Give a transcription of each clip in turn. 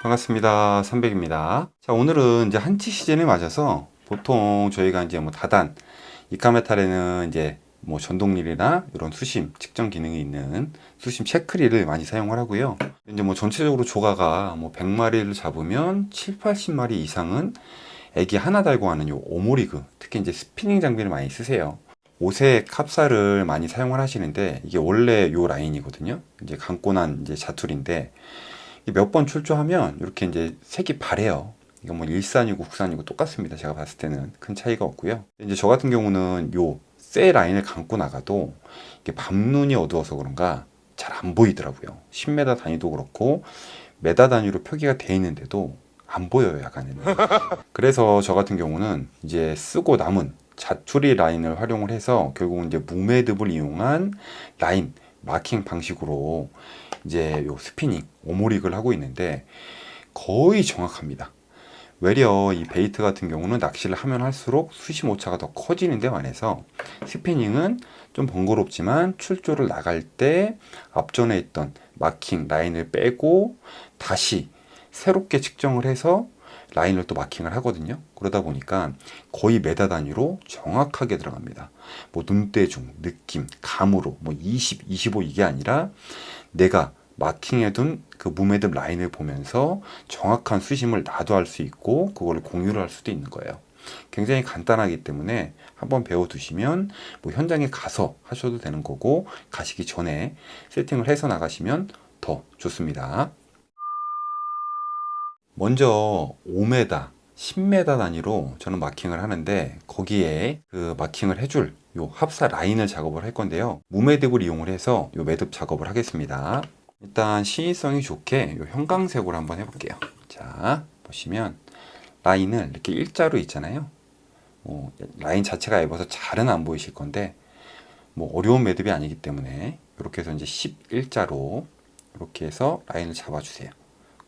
반갑습니다. 300입니다. 자, 오늘은 이제 한치 시즌을 맞아서 보통 저희가 이제 뭐 다단, 이카메탈에는 이제 뭐 전동릴이나 이런 수심 측정 기능이 있는 수심 체크릴을 많이 사용을 하고요. 이제 뭐 전체적으로 조가가 뭐 100마리를 잡으면 7, 80마리 이상은 애기 하나 달고 하는 요 오모리그, 특히 이제 스피닝 장비를 많이 쓰세요. 오색 합사를 많이 사용을 하시는데 이게 원래 요 라인이거든요. 이제 감고 난 이제 자툴인데 몇 번 출조하면 이렇게 이제 색이 바래요. 이거 뭐 일산이고 국산이고 똑같습니다. 제가 봤을 때는 큰 차이가 없고요. 이제 저 같은 경우는 요 새 라인을 감고 나가도 이게 밤눈이 어두워서 그런가 잘 안 보이더라고요. 10m 단위도 그렇고 메다 단위로 표기가 돼 있는데도 안 보여요, 야간에는. 그래서 저 같은 경우는 이제 쓰고 남은 자투리 라인을 활용을 해서 결국은 이제 무매듭을 이용한 라인 마킹 방식으로 이제 요 스피닝 오모릭을 하고 있는데 거의 정확합니다. 외려 이 베이트 같은 경우는 낚시를 하면 할수록 수심 오차가 더 커지는 데 반해서 스피닝은 좀 번거롭지만 출조를 나갈 때 앞전에 있던 마킹 라인을 빼고 다시 새롭게 측정을 해서 라인을 또 마킹을 하거든요. 그러다 보니까 거의 메다 단위로 정확하게 들어갑니다. 뭐 눈대중, 느낌, 감으로 뭐 20, 25 이게 아니라 내가 마킹해둔 그 무매듭 라인을 보면서 정확한 수심을 나도 알 수 있고 그걸 공유를 할 수도 있는 거예요. 굉장히 간단하기 때문에 한번 배워두시면 뭐 현장에 가서 하셔도 되는 거고 가시기 전에 세팅을 해서 나가시면 더 좋습니다. 먼저 5m, 10m 단위로 저는 마킹을 하는데 거기에 그 마킹을 해줄 요 합사 라인을 작업을 할 건데요. 무매듭을 이용을 해서 요 매듭 작업을 하겠습니다. 일단 시인성이 좋게 요 형광색으로 한번 해볼게요. 자, 보시면 라인을 이렇게 일자로 있잖아요. 라인 자체가 얇아서 잘은 안 보이실 건데 뭐 어려운 매듭이 아니기 때문에 이렇게 해서 이제 11자로 이렇게 해서 라인을 잡아주세요.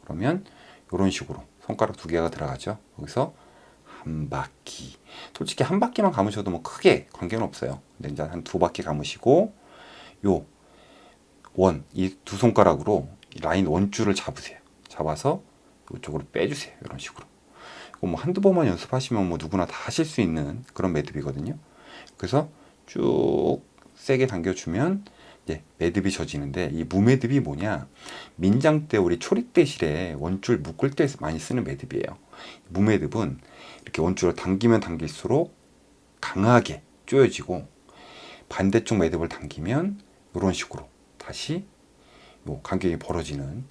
그러면 이런 식으로 손가락 두 개가 들어가죠. 여기서 한 바퀴. 솔직히 한 바퀴만 감으셔도 뭐 크게 관계는 없어요. 근데 이제 한 두 바퀴 감으시고 요 원, 이 두 손가락으로 라인 원줄을 잡으세요. 잡아서 이쪽으로 빼주세요. 이런 식으로. 이거 뭐 한두 번만 연습하시면 뭐 누구나 다 하실 수 있는 그런 매듭이거든요. 그래서 쭉 세게 당겨주면 이제 매듭이 져지는데 이 무매듭이 뭐냐? 민장 때 우리 초리대실에 원줄 묶을 때 많이 쓰는 매듭이에요. 무매듭은 이렇게 원줄을 당기면 당길수록 강하게 조여지고 반대쪽 매듭을 당기면 이런 식으로 다시 요 간격이 벌어지는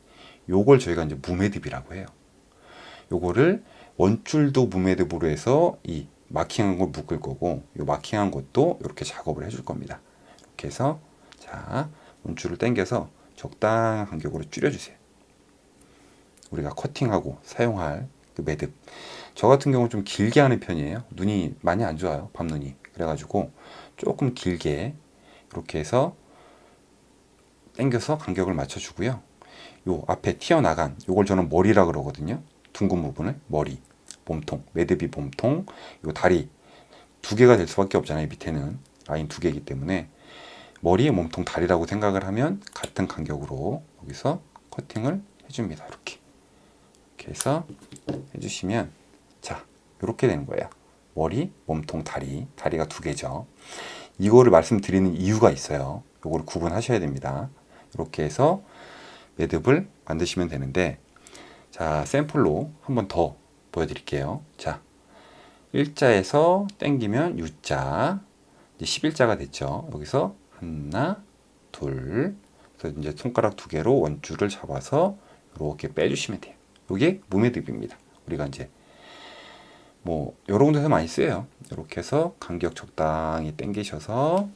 요걸 저희가 이제 무매듭이라고 해요. 요거를 원줄도 무매듭으로 해서 이 마킹한 걸 묶을 거고 요 마킹한 것도 이렇게 작업을 해줄 겁니다. 이렇게 해서 자 원줄을 당겨서 적당한 간격으로 줄여주세요. 우리가 커팅하고 사용할 그 매듭. 저 같은 경우는 좀 길게 하는 편이에요. 눈이 많이 안 좋아요. 밤눈이. 그래가지고 조금 길게 이렇게 해서 당겨서 간격을 맞춰주고요. 요 앞에 튀어나간 요걸 저는 머리라 그러거든요. 둥근 부분을 머리, 몸통, 매듭이 몸통, 요 다리 두 개가 될 수밖에 없잖아요. 밑에는 라인 두 개이기 때문에 머리, 몸통, 다리라고 생각을 하면 같은 간격으로 여기서 커팅을 해줍니다. 이렇게 해서 해주시면 자 이렇게 되는 거예요. 머리, 몸통, 다리, 다리가 두 개죠. 이거를 말씀드리는 이유가 있어요. 이거를 구분하셔야 됩니다. 이렇게 해서 매듭을 만드시면 되는데 자 샘플로 한 번 더 보여드릴게요. 자 일자에서 당기면 U자 이제 11자가 됐죠. 여기서 하나 둘 그래서 이제 손가락 두 개로 원줄을 잡아서 이렇게 빼주시면 돼요. 이게 무매듭입니다. 우리가 이제 뭐 여러 군데서 많이 쓰여요. 이렇게 해서 간격 적당히 당기셔서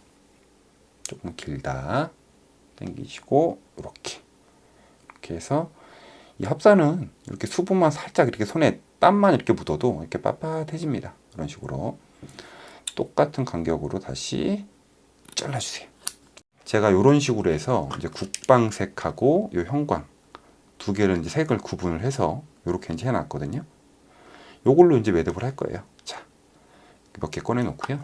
조금 길다 당기시고 이렇게 해서 이 합사는 이렇게 수분만 살짝 이렇게 손에 땀만 이렇게 묻어도 이렇게 빳빳해집니다. 이런 식으로 똑같은 간격으로 다시 잘라주세요. 제가 이런 식으로 해서 이제 국방색하고 요 형광 두 개를 이제 색을 구분을 해서 이렇게 이제 해놨거든요. 요걸로 이제 매듭을 할 거예요. 자, 몇 개 꺼내 놓고요.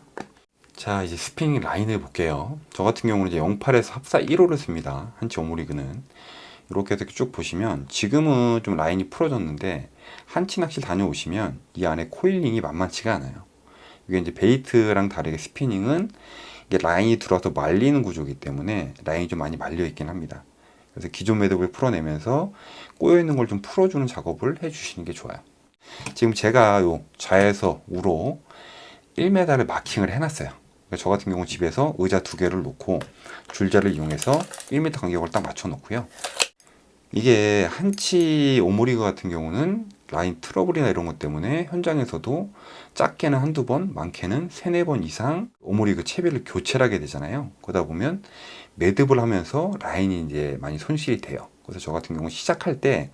자, 이제 스피닝 라인을 볼게요. 저 같은 경우는 이제 08에서 합사 1호를 씁니다. 한치 오모리그는. 이렇게 해서 쭉 보시면 지금은 좀 라인이 풀어졌는데 한치 낚시 다녀오시면 이 안에 코일링이 만만치가 않아요. 이게 이제 베이트랑 다르게 스피닝은 이게 라인이 들어와서 말리는 구조이기 때문에 라인이 좀 많이 말려 있긴 합니다. 그래서 기존 매듭을 풀어내면서 꼬여 있는 걸 좀 풀어주는 작업을 해주시는 게 좋아요. 지금 제가 요 좌에서 우로 1m를 마킹을 해놨어요. 그러니까 저 같은 경우 집에서 의자 2개를 놓고 줄자를 이용해서 1m 간격을 딱 맞춰 놓고요. 이게 한치 오모리그 같은 경우는 라인 트러블이나 이런 것 때문에 현장에서도 작게는 한두 번, 많게는 세네 번 이상 오모리그 채비를 교체를 하게 되잖아요. 그러다 보면 매듭을 하면서 라인이 이제 많이 손실이 돼요. 그래서 저 같은 경우 시작할 때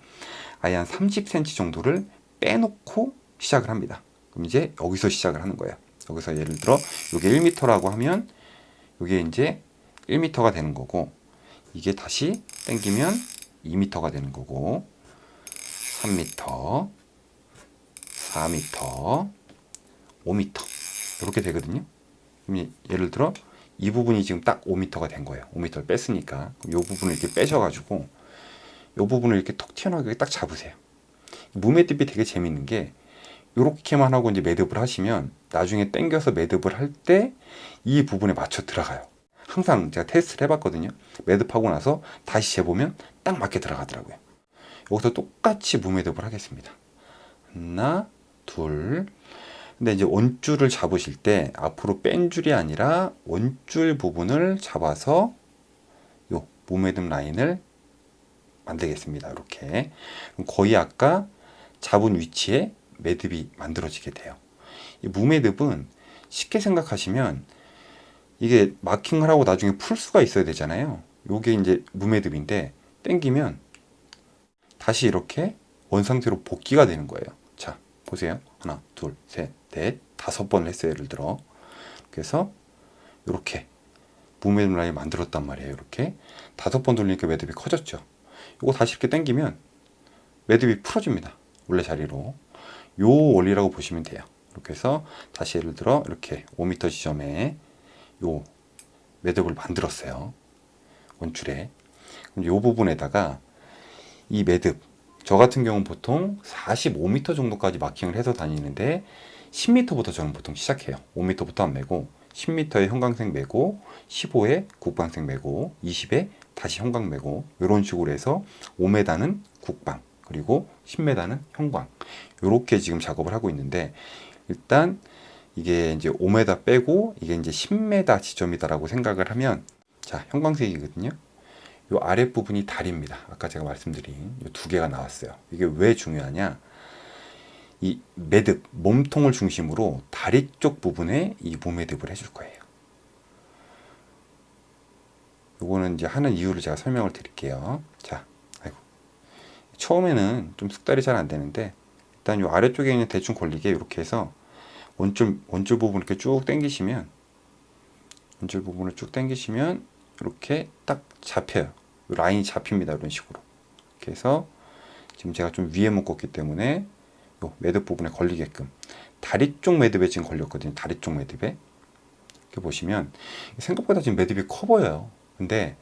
아예 한 30cm 정도를 빼놓고 시작을 합니다. 그럼 이제 여기서 시작을 하는 거예요. 여기서 예를 들어 이게 1m라고 하면 이게 이제 1m가 되는 거고, 이게 다시 당기면 2m가 되는 거고, 3m, 4m, 5m 이렇게 되거든요. 그럼 예를 들어 이 부분이 지금 딱 5m가 된 거예요. 5m를 뺐으니까 이 부분을 이렇게 빼셔가지고 이 부분을 이렇게 톡 튀어나오게 딱 잡으세요. 무매듭이 되게 재밌는 게 이렇게만 하고 이제 매듭을 하시면 나중에 당겨서 매듭을 할 때 이 부분에 맞춰 들어가요. 항상 제가 테스트를 해봤거든요. 매듭하고 나서 다시 재보면 딱 맞게 들어가더라고요. 여기서 똑같이 무매듭을 하겠습니다. 하나, 둘. 근데 이제 원줄을 잡으실 때 앞으로 뺀 줄이 아니라 원줄 부분을 잡아서 요 무매듭 라인을 만들겠습니다. 이렇게. 그럼 거의 아까 잡은 위치에 매듭이 만들어지게 돼요. 이 무매듭은 쉽게 생각하시면 이게 마킹을 하고 나중에 풀 수가 있어야 되잖아요. 요게 이제 무매듭인데 당기면 다시 이렇게 원상태로 복귀가 되는 거예요. 자, 보세요. 하나, 둘, 셋, 넷, 5번을 했어요. 예를 들어. 그래서 이렇게 무매듭 라인 만들었단 말이에요. 이렇게 5번 돌리니까 매듭이 커졌죠. 이거 다시 이렇게 당기면 매듭이 풀어집니다. 원래 자리로. 요 원리라고 보시면 돼요. 이렇게 해서 다시 예를 들어 이렇게 5m 지점에 요 매듭을 만들었어요. 원줄에. 그럼 요 부분에다가 이 매듭, 저 같은 경우는 보통 45m 정도까지 마킹을 해서 다니는데 10m부터 저는 보통 시작해요. 5m부터 안 매고 10m에 형광색 매고 15에 국방색 매고 20에 다시 형광 매고 이런 식으로 해서 5m는 국방 그리고 10m는 형광 이렇게 지금 작업을 하고 있는데, 일단 이게 이제 5m 빼고 이게 이제 10m 지점이다라고 생각을 하면, 자, 형광색이거든요. 요 아랫부분이 다리입니다. 아까 제가 말씀드린 요 2개가 나왔어요. 이게 왜 중요하냐? 이 매듭, 몸통을 중심으로 다리 쪽 부분에 이 무매듭을 해줄 거예요. 요거는 이제 하는 이유를 제가 설명을 드릴게요. 자, 아이고. 처음에는 좀 숙달이 잘 안 되는데, 일단 요 아래쪽에 있는 대충 걸리게 이렇게 해서 원줄 부분 이렇게 쭉 당기시면, 원줄 부분을 쭉 당기시면 이렇게 딱 잡혀요. 라인이 잡힙니다. 이런 식으로. 이렇게 해서 지금 제가 좀 위에 묶었기 때문에 요 매듭 부분에 걸리게끔 다리 쪽 매듭에 지금 걸렸거든요. 다리 쪽 매듭에. 이렇게 보시면 생각보다 지금 매듭이 커 보여요. 근데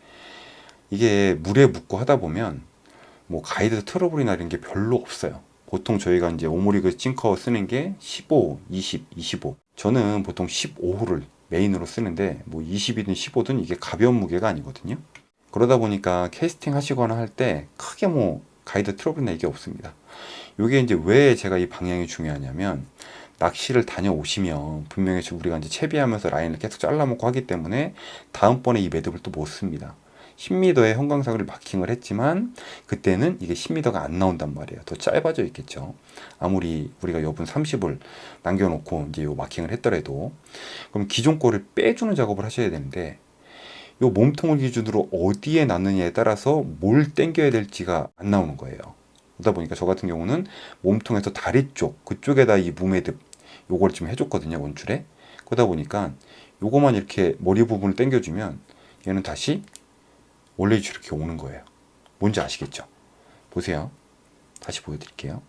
이게 물에 묻고 하다 보면 뭐 가이드 트러블이나 이런 게 별로 없어요. 보통 저희가 이제 오모리그 싱커 쓰는 게 15, 20, 25. 저는 보통 15호를 메인으로 쓰는데 뭐 20이든 15든 이게 가벼운 무게가 아니거든요. 그러다 보니까 캐스팅 하시거나 할 때 크게 뭐 가이드 트러블이나 이게 없습니다. 이게 이제 왜 제가 이 방향이 중요하냐면, 낚시를 다녀오시면 분명히 우리가 이제 채비하면서 라인을 계속 잘라먹고 하기 때문에 다음번에 이 매듭을 또 못 씁니다. 10m의 형광색을 마킹을 했지만 그때는 이게 10m가 안 나온단 말이에요. 더 짧아져 있겠죠. 아무리 우리가 여분 30을 남겨놓고 이제 요 마킹을 했더라도. 그럼 기존 거를 빼주는 작업을 하셔야 되는데, 요 몸통을 기준으로 어디에 놨느냐에 따라서 뭘 당겨야 될지가 안 나오는 거예요. 그러다 보니까 저 같은 경우는 몸통에서 다리 쪽, 그쪽에다 이 무매듭 요걸 좀 해줬거든요. 원줄에. 그러다 보니까 요거만 이렇게 머리 부분을 당겨주면 얘는 다시 원래 위치로 이렇게 오는 거예요. 뭔지 아시겠죠? 보세요. 다시 보여드릴게요.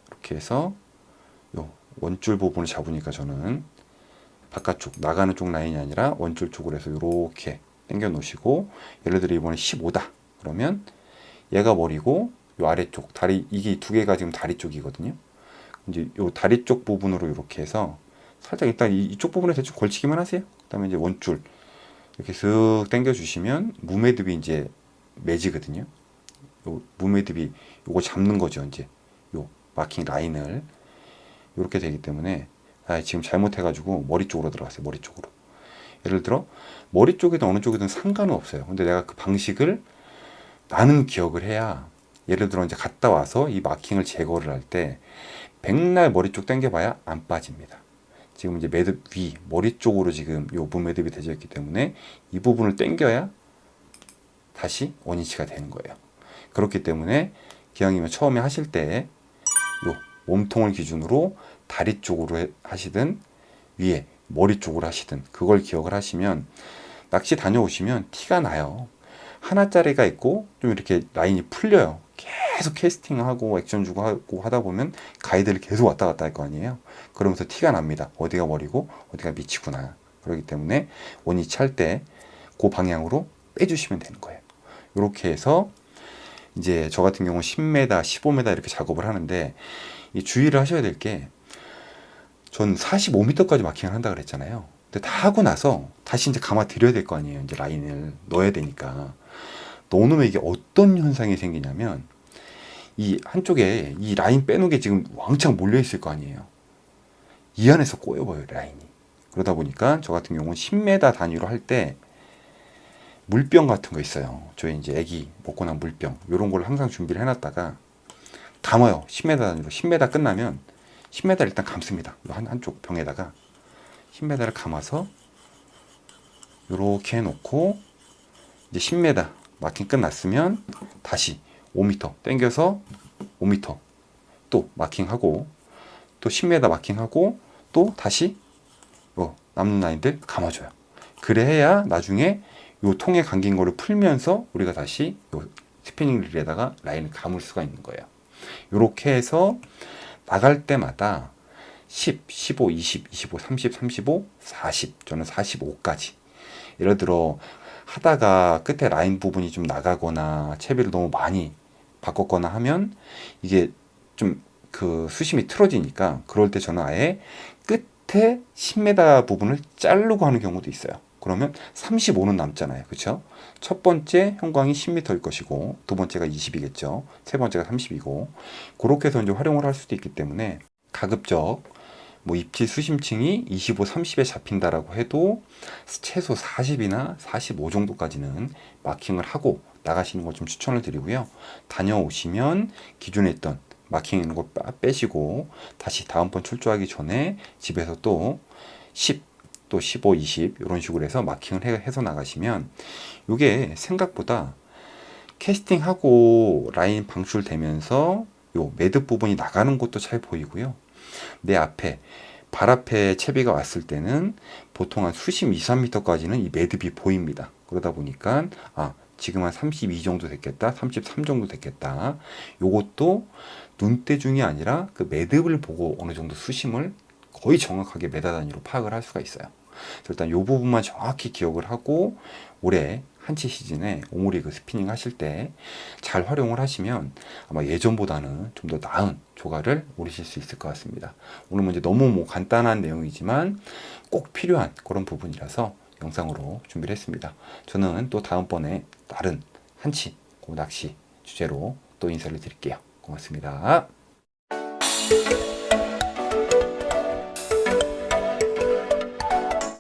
이렇게 해서 요 원줄 부분을 잡으니까 저는 바깥쪽, 나가는 쪽 라인이 아니라 원줄 쪽으로 해서 이렇게 당겨 놓으시고, 예를 들어 이번에 15다. 그러면 얘가 머리고 요 아래쪽 다리, 이게 두 개가 지금 다리 쪽이거든요. 이제 요 다리 쪽 부분으로 이렇게 해서 살짝 일단 이쪽 부분에 대충 걸치기만 하세요. 그다음에 이제 원줄 이렇게 쓱 당겨 주시면 무매듭이 이제 매지거든요. 요 무매듭이 요거 잡는 거죠. 이제 요 마킹 라인을 이렇게 되기 때문에 지금 잘못해가지고 머리 쪽으로 들어갔어요. 머리 쪽으로. 예를 들어 머리 쪽이든 어느 쪽이든 상관은 없어요. 근데 내가 그 방식을 나는 기억을 해야, 예를 들어 이제 갔다 와서 이 마킹을 제거를 할 때 백날 머리 쪽 당겨봐야 안 빠집니다. 지금 이제 매듭 위 머리 쪽으로 지금 요 무매듭이 되어 있기 때문에 이 부분을 당겨야 다시 원위치가 되는 거예요. 그렇기 때문에 기왕이면 처음에 하실 때 요 몸통을 기준으로 다리 쪽으로 하시든 위에 머리 쪽으로 하시든 그걸 기억을 하시면 낚시 다녀오시면 티가 나요. 하나짜리가 있고 좀 이렇게 라인이 풀려요. 계속 캐스팅하고 액션 주고 하고 하다 보면 가이드를 계속 왔다 갔다 할 거 아니에요. 그러면서 티가 납니다. 어디가 머리고 어디가 밑이구나. 그렇기 때문에 원위치 할 때 그 방향으로 빼주시면 되는 거예요. 이렇게 해서 이제 저 같은 경우는 10m, 15m 이렇게 작업을 하는데, 이 주의를 하셔야 될 게, 전 45m까지 마킹을 한다 그랬잖아요. 근데 다 하고 나서 다시 이제 감아 드려야 될 거 아니에요. 이제 라인을 넣어야 되니까. 넣어놓으면 이게 어떤 현상이 생기냐면, 이 한쪽에 이 라인 빼놓은 게 지금 왕창 몰려 있을 거 아니에요. 이 안에서 꼬여버려요, 라인이. 그러다 보니까 저 같은 경우는 10m 단위로 할 때 물병 같은 거 있어요. 저희 이제 애기 먹고 난 물병, 이런 걸 항상 준비를 해놨다가 감아요. 10m 단위로. 10m 끝나면 10m 일단 감습니다. 한쪽 병에다가 10m를 감아서 이렇게 해놓고, 이제 10m 마킹 끝났으면 다시 5m 당겨서 5m 또 마킹하고, 또 10m 마킹하고, 또 다시 남는 라인들 감아줘요. 그래야 나중에 요 통에 감긴 거를 풀면서 우리가 다시 요 스피닝 릴에다가 라인을 감을 수가 있는 거예요. 이렇게 해서 나갈 때마다 10, 15, 20, 25, 30, 35, 40, 저는 45까지. 예를 들어 하다가 끝에 라인 부분이 좀 나가거나 채비를 너무 많이 바꿨거나 하면 이게 좀 그 수심이 틀어지니까, 그럴 때 저는 아예 끝에 10m 부분을 자르고 하는 경우도 있어요. 그러면 35는 남잖아요. 그렇죠? 첫 번째 형광이 10m일 것이고, 두 번째가 20이겠죠. 세 번째가 30이고, 그렇게 해서 이제 활용을 할 수도 있기 때문에 가급적 뭐 입지 수심층이 25, 30에 잡힌다라고 해도 최소 40이나 45 정도까지는 마킹을 하고 나가시는 걸 좀 추천을 드리고요. 다녀오시면 기존에 있던 마킹 있는 거 빼시고 다시 다음번 출조하기 전에 집에서 또 10, 또 15, 20 이런 식으로 해서 마킹을 해서 나가시면 이게 생각보다 캐스팅하고 라인 방출되면서 요 매듭 부분이 나가는 것도 잘 보이고요. 내 앞에 발 앞에 채비가 왔을 때는 보통 한 수심 2, 3m까지는 이 매듭이 보입니다. 그러다 보니까 지금 한 32 정도 됐겠다, 33 정도 됐겠다. 요것도 눈대중이 아니라 그 매듭을 보고 어느 정도 수심을 거의 정확하게 메다 단위로 파악을 할 수가 있어요. 일단 요 부분만 정확히 기억을 하고 올해 한치 시즌에 오모리그 스피닝 하실 때 잘 활용을 하시면 아마 예전보다는 좀 더 나은 조가를 오르실 수 있을 것 같습니다. 오늘 문제 너무 뭐 간단한 내용이지만 꼭 필요한 그런 부분이라서 영상으로 준비를 했습니다. 저는 또 다음번에 다른 한치 낚시 주제로 또 인사를 드릴게요. 고맙습니다.